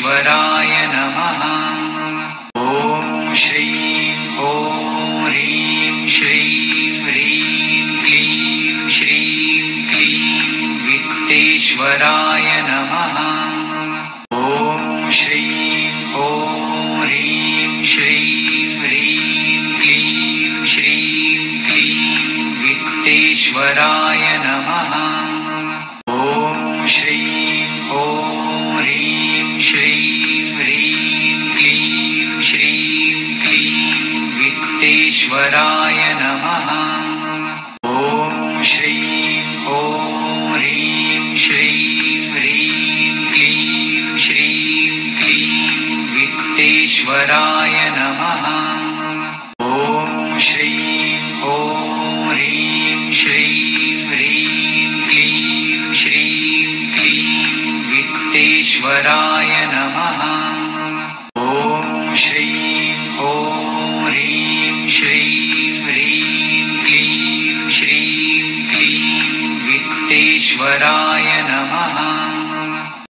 वित्तेश्वराय नमः। ॐ श्रीं ॐ ह्रीं श्रीं ह्रीं क्लीं श्रीं क्लीं वित्तेश्वराय नमः। ॐ श्रीं ॐ ह्रीं श्रीं ह्रीं क्लीं श्रीं क्लीं वित्तेश्वराय नमः। ॐ श्रीं ॐ ह्रीं श्रीं ह्रीं क्लीं श्रीं क्लीं वित्तेश्वराय नमः। ॐ श्रीं ॐ ह्रीं श्रीं ह्रीं क्लीं श्रीं क्लीं वित्तेश्वराय नमः। ॐ श्रीं ॐ ह्रीं श्रीं ह्रीं क्लीं श्रीं क्लीं वित्तेश्वराय नमः। ॐ श्रीं ॐ ह्रीं श्रीं ह्रीं क्लीं श्रीं क्लीं वित्तेश्वराय नमः।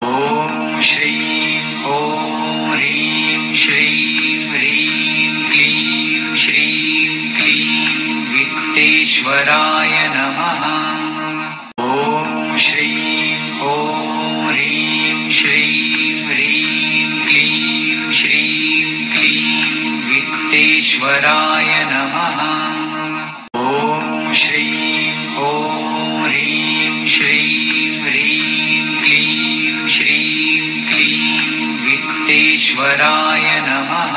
ॐ श्रीं ॐ ह्रीं श्रीं ह्रीं क्लीं श्रीं क्लीं वित्तेश्वराय नमः। ॐ श्रीं ॐ ह्रीं श्रीं ह्रीं क्लीं श्रीं क्लीं वित्तेश्वराय नमः। ॐ श्रीं ॐ ह्रीं श्रीं ह्रीं क्लीं श्रीं क्लीं वित्तेश्वराय नमः।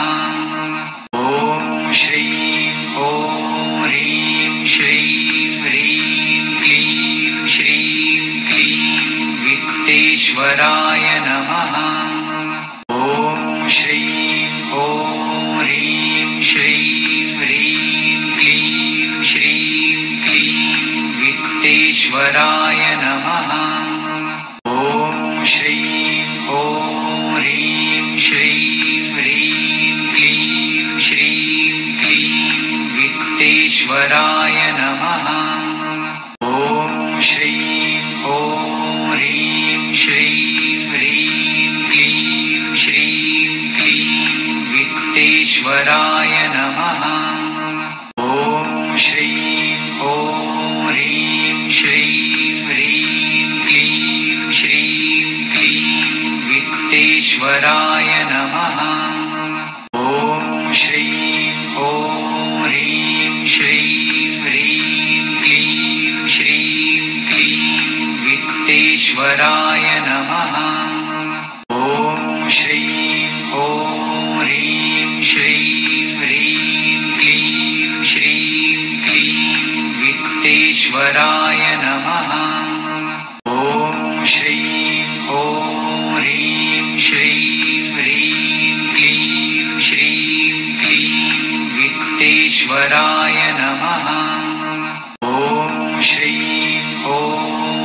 ॐ श्रीं ॐ ह्रीं श्रीं ह्रीं क्लीं श्रीं क्लीं वित्तेश्वराय नमः। ॐ श्रीं ॐ ह्रीं श्रीं ह्रीं क्लीं श्रीं क्लीं वित्तेश्वराय नमः। ॐ श्रीं ॐ ह्रीं श्रीं ह्रीं क्लीं श्रीं क्लीं वित्तेश्वराय नमः। ॐ श्रीं ॐ ह्रीं श्रीं ह्रीं क्लीं श्रीं क्लीं वित्तेश्वराय नमः। ॐ श्रीं ॐ ह्रीं श्रीं ह्रीं क्लीं श्रीं क्लीं वित्तेश्वराय नमः। ॐ श्रीं ॐ ह्रीं श्रीं ह्रीं क्लीं श्रीं क्लीं वित्तेश्वराय नमः। ॐ श्रीं ॐ ह्रीं श्रीं ह्रीं क्लीं श्रीं क्लीं वित्तेश्वराय नमः। ॐ श्रीं ॐ ह्रीं श्रीं ह्रीं क्लीं श्रीं क्लीं वित्तेश्वराय नमः। ॐ श्रीं ॐ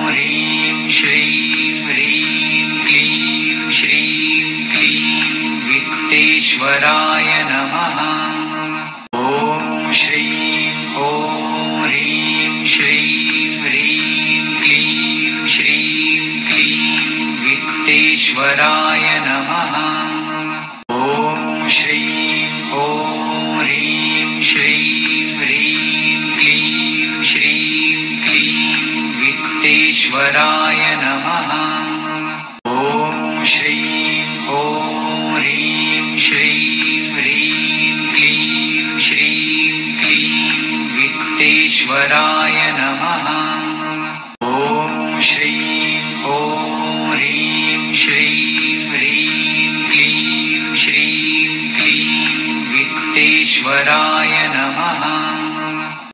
ह्रीं श्रीं ह्रीं क्लीं श्रीं क्लीं वित्तेश्वराय नमः। ॐ श्रीं ॐ ह्रीं श्रीं ह्रीं क्लीं श्रीं क्लीं वित्तेश्वराय नमः। ॐ श्रीं ॐ ह्रीं श्रीं ह्रीं क्लीं श्रीं क्लीं वित्तेश्वराय नमः। ॐ श्रीं ॐ ह्रीं श्रीं ह्रीं क्लीं श्रीं क्लीं वित्तेश्वराय नमः। ॐ श्रीं ॐ ह्रीं श्रीं ह्रीं क्लीं श्रीं क्लीं वित्तेश्वराय नमः।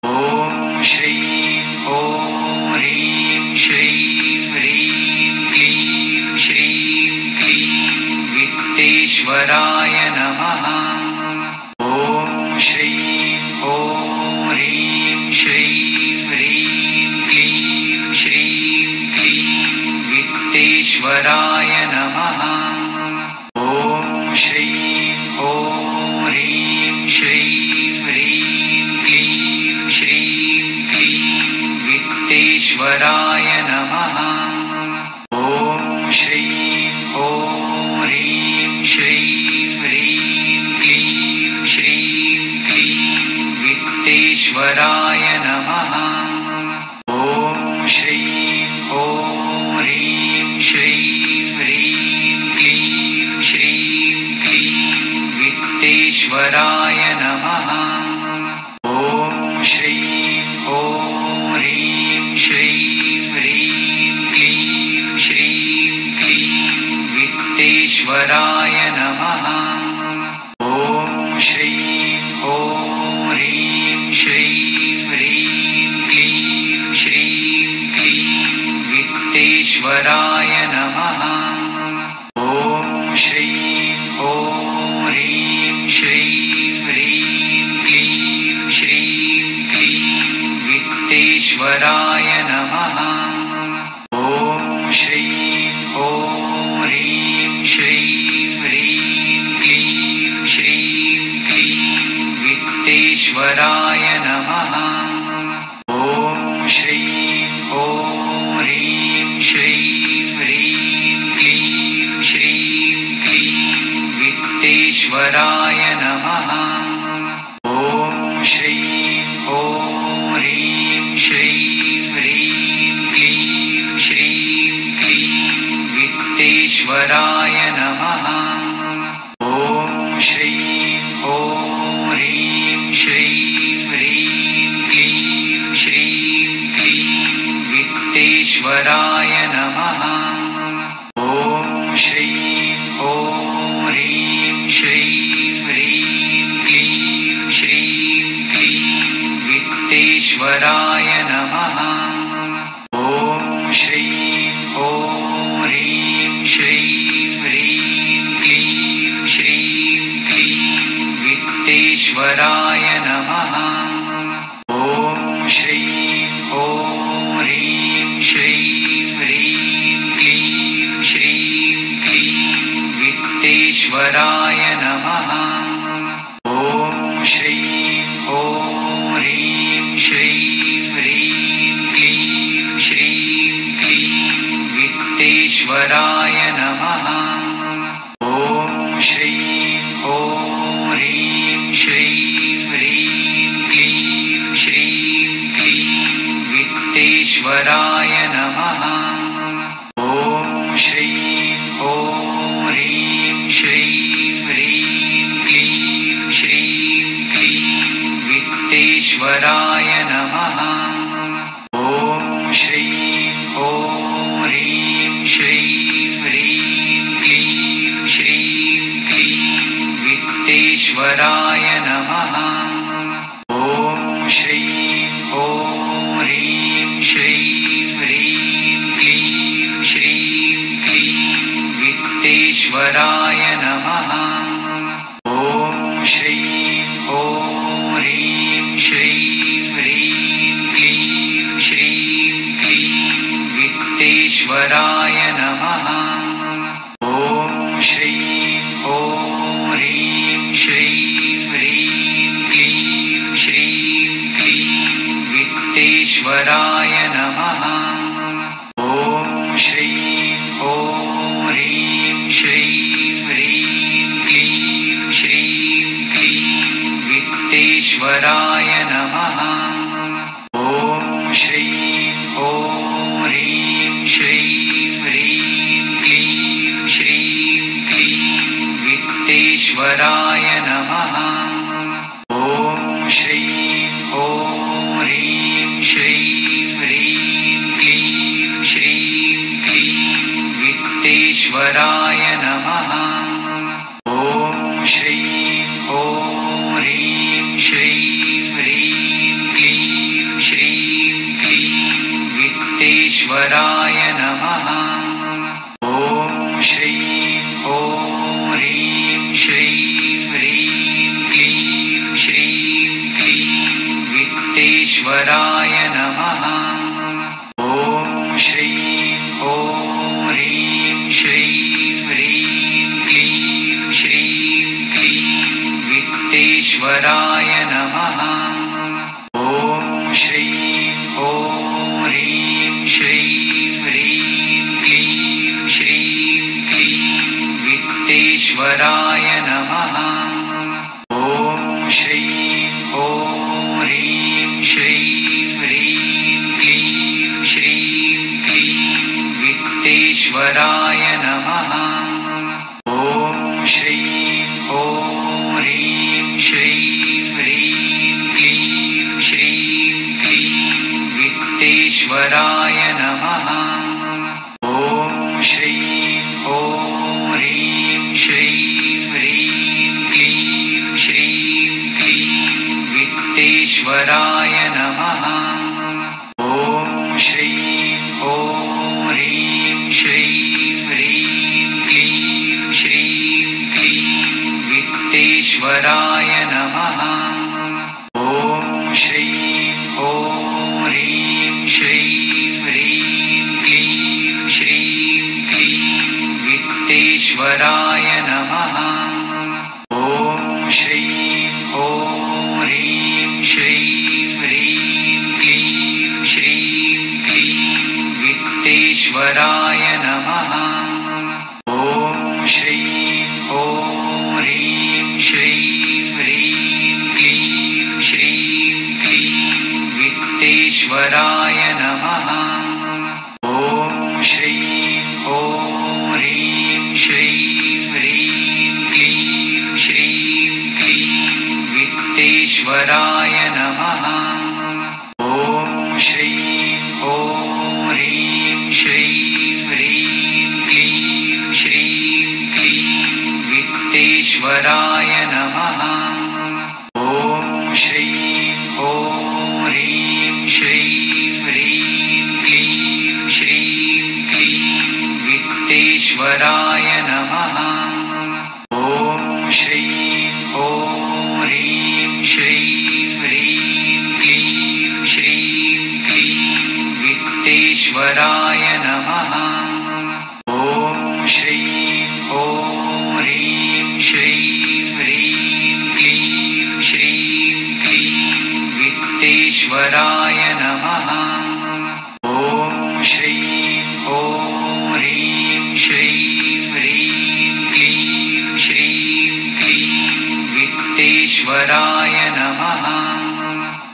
ॐ श्रीं ॐ ह्रीं श्रीं ह्रीं क्लीं श्रीं क्लीं वित्तेश्वराय नमः। ॐ श्रीं ॐ ह्रीं श्रीं ह्रीं क्लीं श्रीं क्लीं वित्तेश्वराय नमः। ॐ श्रीं ॐ ह्रीं श्रीं ह्रीं क्लीं श्रीं क्लीं वित्तेश्वराय नमः। ॐ श्रीं ॐ ह्रीं वित्तेश्वराय नमः। ॐ श्रीं ॐ ह्रीं श्रीं ह्रीं क्लीं श्रीं क्लीं वित्तेश्वराय नमः। ॐ श्रीं ॐ ह्रीं श्रीं ह्रीं क्लीं श्रीं क्लीं वित्तेश्वराय नमः। ॐ श्रीं ॐ ह्रीं श्रीं ह्रीं क्लीं श्रीं क्लीं वित्तेश्वराय नमः। ॐ श्रीं ॐ ह्रीं श्रीं ह्रीं क्लीं श्रीं क्लीं वित्तेश्वराय नमः। ॐ श्रीं ॐ ह्रीं श्रीं ह्रीं क्लीं श्रीं क्लीं वित्तेश्वराय नमः। ॐ श्रीं ॐ ह्रीं श्रीं ह्रीं क्लीं श्रीं क्लीं वित्तेश्वराय नमः। ॐ श्रीं ॐ ह्रीं श्रीं ह्रीं क्लीं श्रीं क्लीं वित्तेश्वराय नमः। ॐ श्रीं ॐ ह्रीं श्रीं ह्रीं क्लीं श्रीं क्लीं वित्तेश्वराय नमः। ॐ श्रीं ॐ ह्रीं श्रीं ह्रीं क्लीं श्रीं क्लीं वित्तेश्वराय नमः। ॐ श्रीं ॐ ह्रीं श्रीं ह्रीं क्लीं श्रीं क्लीं वित्तेश्वराय नमः। ॐ श्रीं ॐ ह्रीं श्रीं ह्रीं क्लीं श्रीं क्लीं वित्तेश्वराय नमः। ॐ श्रीं ॐ ह्रीं श्रीं ह्रीं क्लीं श्रीं क्लीं वित्तेश्वराय नमः। ॐ श्रीं ॐ ह्रीं श्रीं ह्रीं क्लीं श्रीं क्लीं वित्तेश्वराय नमः। ॐ श्रीं ॐ ह्रीं श्रीं ह्रीं क्लीं श्रीं क्लीं वित्तेश्वराय नमः। ॐ श्रीं ॐ ह्रीं श्रीं ह्रीं क्लीं श्रीं क्लीं वित्तेश्वराय नमः। ॐ श्रीं ॐ ह्रीं श्रीं ह्रीं क्लीं श्रीं क्लीं वित्तेश्वराय नमः। ॐ श्रीं ॐ ह्रीं श्रीं ह्रीं क्लीं श्रीं क्लीं वित्तेश्वराय नमः। ॐ श्रीं ॐ ह्रीं श्रीं ह्रीं क्लीं श्रीं क्लीं वित्तेश्वराय नमः। ॐ श्रीं ॐ ह्रीं श्रीं ह्रीं क्लीं श्रीं क्लीं वित्तेश्वराय नमः। ॐ श्रीं ॐ ह्रीं श्रीं ह्रीं क्लीं श्रीं क्लीं वित्तेश्वराय नमः। ॐ श्रीं ॐ ह्रीं श्रीं ह्रीं क्लीं श्रीं क्लीं वित्तेश्वराय नमः। ॐ श्रीं ॐ ह्रीं श्रीं ह्रीं क्लीं श्रीं क्लीं वित्तेश्वराय नमः। ॐ श्रीं ॐ ह्रीं श्रीं ह्रीं क्लीं श्रीं क्लीं वित्तेश्वराय नमः। ॐ श्रीं ॐ ह्रीं श्रीं ह्रीं क्लीं श्रीं क्लीं वित्तेश्वराय नमः। ॐ श्रीं ॐ ह्रीं श्रीं ह्रीं क्लीं श्रीं क्लीं वित्तेश्वराय नमः। ॐ श्रीं ॐ ह्रीं श्रीं ह्रीं क्लीं श्रीं क्लीं वित्तेश्वराय नमः। ॐ श्रीं ॐ ह्रीं श्रीं ह्रीं क्लीं श्रीं क्लीं वित्तेश्वराय नमः। ॐ श्रीं ॐ ह्रीं श्रीं ह्रीं क्लीं श्रीं क्लीं वित्तेश्वराय नमः। ॐ श्रीं ॐ ह्रीं श्रीं ह्रीं क्लीं श्रीं क्लीं वित्तेश्वराय नमः। ॐ श्रीं ॐ ह्रीं श्रीं ह्रीं क्लीं श्रीं क्लीं वित्तेश्वराय नमः। ॐ श्रीं ॐ ह्रीं श्रीं ह्रीं क्लीं श्रीं क्लीं वित्तेश्वराय नमः। ॐ श्रीं ॐ ह्रीं श्रीं ह्रीं क्लीं श्रीं क्लीं वित्तेश्वराय नमः। ॐ श्रीं ॐ ह्रीं श्रीं ह्रीं क्लीं श्रीं क्लीं वित्तेश्वराय नमः। ॐ श्रीं ॐ ह्रीं श्रीं ह्रीं क्लीं श्रीं क्लीं वित्तेश्वराय नमः। ॐ श्रीं ॐ ह्रीं श्रीं ह्रीं क्लीं श्रीं क्लीं वित्तेश्वराय नमः। ॐ श्रीं ॐ ह्रीं श्रीं ह्रीं क्लीं श्रीं क्लीं वित्तेश्वराय नमः। ॐ श्रीं ॐ ह्रीं श्रीं ह्रीं क्लीं श्रीं क्लीं वित्तेश्वराय नमः। ॐ श्रीं ॐ ह्रीं श्रीं ह्रीं क्लीं श्रीं क्लीं वित्तेश्वराय नमः।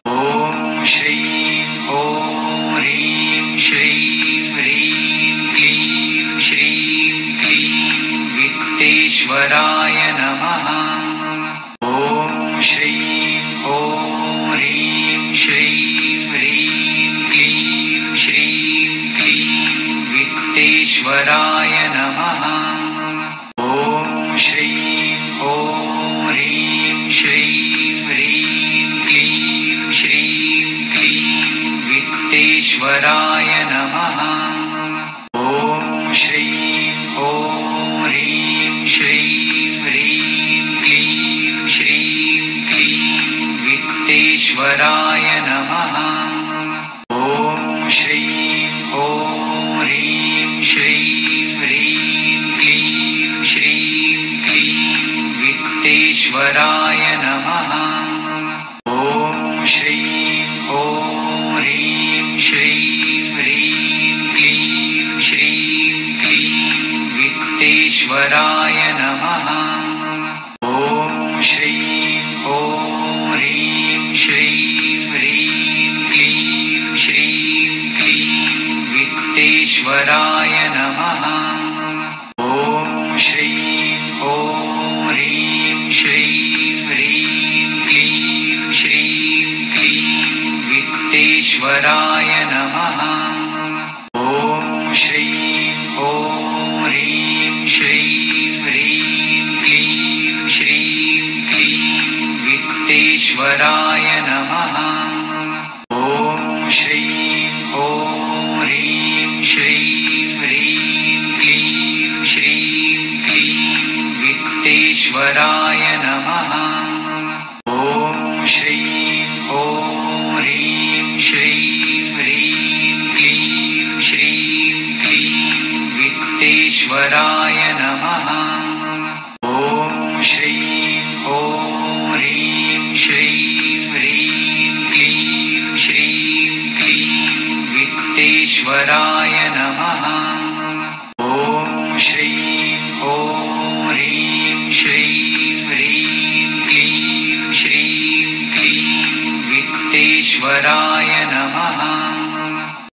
ॐ श्रीं ॐ ह्रीं श्रीं ह्रीं क्लीं श्रीं क्लीं वित्तेश्वराय नमः। ॐ श्रीं ॐ ह्रीं श्रीं ह्रीं क्लीं श्रीं क्लीं वित्तेश्वराय नमः। ॐ श्रीं ॐ ह्रीं श्रीं ह्रीं क्लीं श्रीं क्लीं वित्तेश्वराय नमः। ॐ श्रीं ॐ ह्रीं श्रीं ह्रीं क्लीं श्रीं क्लीं वित्तेश्वराय नमः। ॐ श्रीं ॐ ह्रीं श्रीं ह्रीं क्लीं श्रीं क्लीं वित्तेश्वराय नमः। ॐ श्रीं ॐ ह्रीं श्रीं ह्रीं क्लीं श्रीं क्लीं वित्तेश्वराय नमः। ॐ श्रीं ॐ ह्रीं श्रीं ह्रीं क्लीं श्रीं क्लीं वित्तेश्वराय नमः। ॐ श्रीं ॐ ह्रीं श्रीं ह्रीं क्लीं श्रीं क्लीं वित्तेश्वराय नमः। ॐ श्रीं ॐ ह्रीं श्रीं ह्रीं क्लीं श्रीं क्लीं वित्तेश्वराय नमः। ॐ श्रीं ॐ ह्रीं श्रीं ह्रीं क्लीं श्रीं क्लीं वित्तेश्वराय नमः। ॐ श्रीं ॐ ह्रीं श्रीं ह्रीं क्लीं श्रीं क्लीं वित्तेश्वराय नमः। ॐ श्रीं ॐ ह्रीं श्रीं ह्रीं क्लीं श्रीं क्लीं वित्तेश्वराय नमः। ॐ श्रीं ॐ ह्रीं श्रीं ह्रीं क्लीं श्रीं क्लीं वित्तेश्वराय नमः।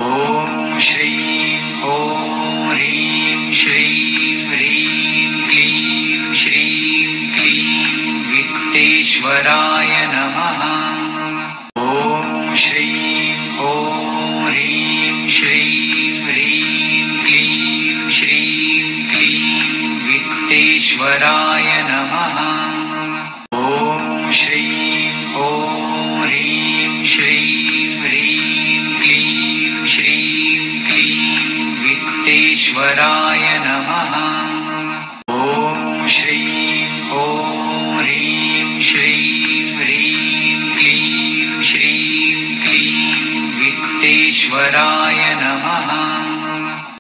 ॐ श्रीं ॐ ह्रीं श्रीं ह्रीं क्लीं श्रीं क्लीं वित्तेश्वराय नमः। ॐ श्रीं ॐ ह्रीं श्रीं ह्रीं क्लीं श्रीं क्लीं वित्तेश्वराय नमः। ॐ श्रीं ॐ ह्रीं श्रीं ह्रीं क्लीं श्रीं क्लीं वित्तेश्वराय नमः। ॐ श्रीं ॐ ह्रीं श्रीं ह्रीं क्लीं श्रीं क्लीं वित्तेश्वराय नमः।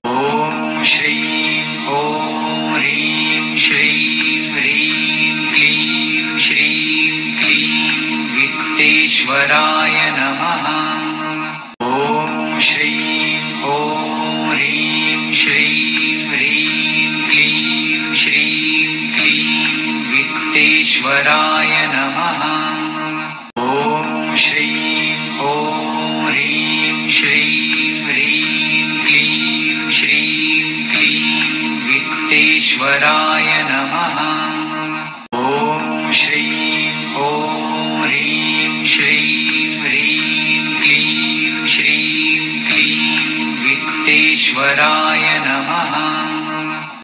ॐ श्रीं ॐ ह्रीं श्रीं ह्रीं क्लीं श्रीं क्लीं वित्तेश्वराय नमः। ॐ श्रीं ॐ ह्रीं श्रीं ह्रीं क्लीं श्रीं क्लीं वित्तेश्वराय नमः। ॐ श्रीं ॐ ह्रीं श्रीं ह्रीं क्लीं श्रीं क्लीं वित्तेश्वराय नमः। ॐ श्रीं ॐ ह्रीं श्रीं ह्रीं क्लीं श्रीं क्लीं वित्तेश्वराय नमः।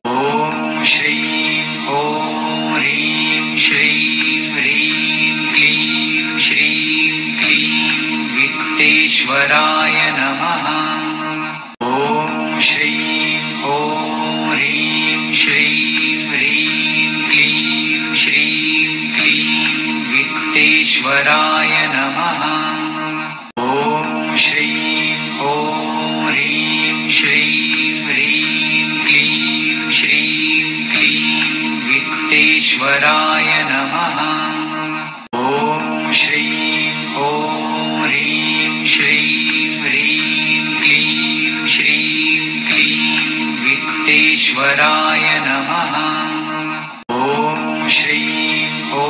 ॐ श्रीं ॐ ह्रीं श्रीं ह्रीं क्लीं श्रीं क्लीं वित्तेश्वराय नमः। ॐ श्रीं ॐ ह्रीं श्रीं ह्रीं क्लीं श्रीं क्लीं वित्तेश्वराय नमः। ॐ श्रीं ॐ ह्रीं श्रीं ह्रीं क्लीं श्रीं क्लीं वित्तेश्वराय नमः। ॐ श्रीं ॐ ह्रीं श्रीं ह्रीं क्लीं श्रीं क्लीं वित्तेश्वराय नमः। ॐ श्रीं ॐ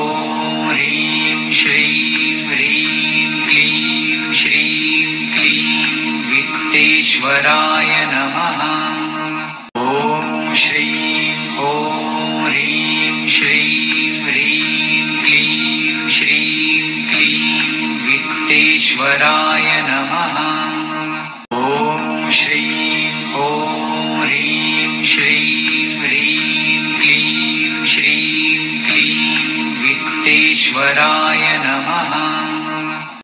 ह्रीं श्रीं ह्रीं क्लीं श्रीं क्लीं वित्तेश्वराय नमः। ॐ श्रीं ॐ ह्रीं श्रीं ह्रीं क्लीं श्रीं क्लीं वित्तेश्वराय नमः। ॐ श्रीं ॐ ह्रीं श्रीं ह्रीं क्लीं श्रीं क्लीं वित्तेश्वराय नमः।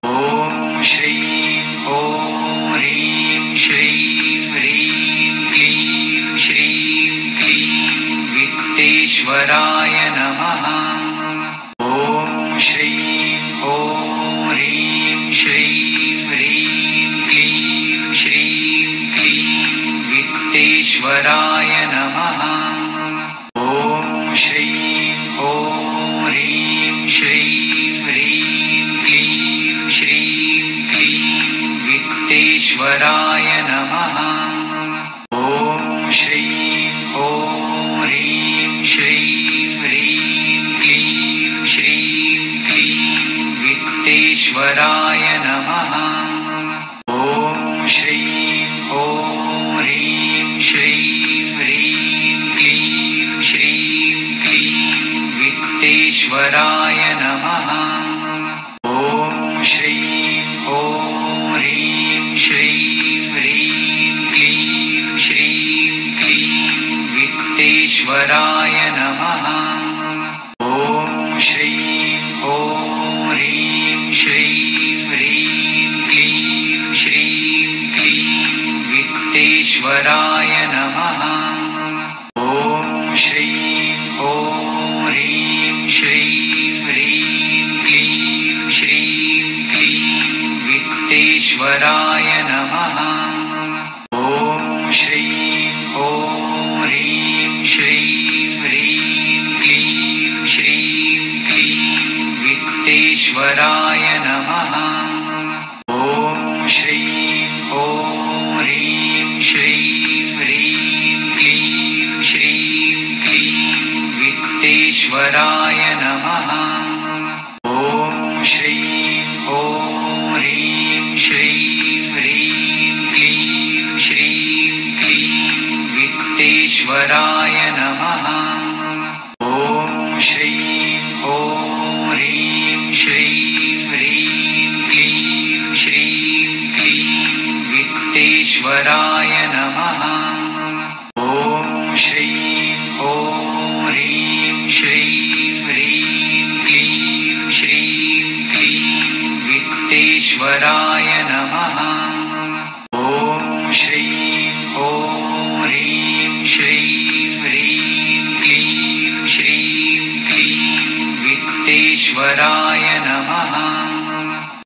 ॐ श्रीं ॐ ह्रीं श्रीं ह्रीं क्लीं श्रीं क्लीं वित्तेश्वराय नमः। ॐ श्रीं ॐ ह्रीं श्रीं ह्रीं क्लीं श्रीं क्लीं वित्तेश्वराय नमः। ॐ श्रीं ॐ ह्रीं श्रीं ह्रीं क्लीं श्रीं क्लीं वित्तेश्वराय नमः। ॐ श्रीं ॐ ह्रीं श्रीं ह्रीं क्लीं श्रीं क्लीं वित्तेश्वराय नमः। ॐ श्रीं ॐ ह्रीं श्रीं ह्रीं क्लीं श्रीं क्लीं वित्तेश्वराय नमः। ॐ श्रीं ॐ ह्रीं श्रीं ह्रीं क्लीं श्रीं क्लीं वित्तेश्वराय नमः। ॐ श्रीं ॐ ह्रीं श्रीं ह्रीं क्लीं श्रीं क्लीं वित्तेश्वराय नमः। ॐ श्रीं ॐ ह्रीं श्रीं ह्रीं क्लीं श्रीं क्लीं वित्तेश्वराय नमः। ॐ श्रीं ॐ ह्रीं श्रीं ह्रीं क्लीं श्रीं क्लीं वित्तेश्वराय नमः। ॐ श्रीं ॐ ह्रीं श्रीं ह्रीं क्लीं श्रीं क्लीं वित्तेश्वराय नमः। ॐ श्रीं ॐ ह्रीं वित्तेश्वराय नमः। ॐ श्रीं ॐ ह्रीं श्रीं ह्रीं क्लीं श्रीं क्लीं वित्तेश्वराय नमः। ॐ श्रीं ॐ ह्रीं श्रीं ह्रीं क्लीं श्रीं क्लीं वित्तेश्वराय नमः। ॐ श्रीं ॐ ह्रीं श्रीं ह्रीं क्लीं श्रीं क्लीं वित्तेश्वराय नमः।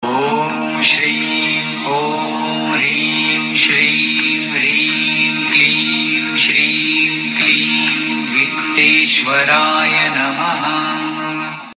ॐ श्रीं ॐ ह्रीं श्रीं ह्रीं क्लीं श्रीं क्लीं वित्तेश्वराय नमः।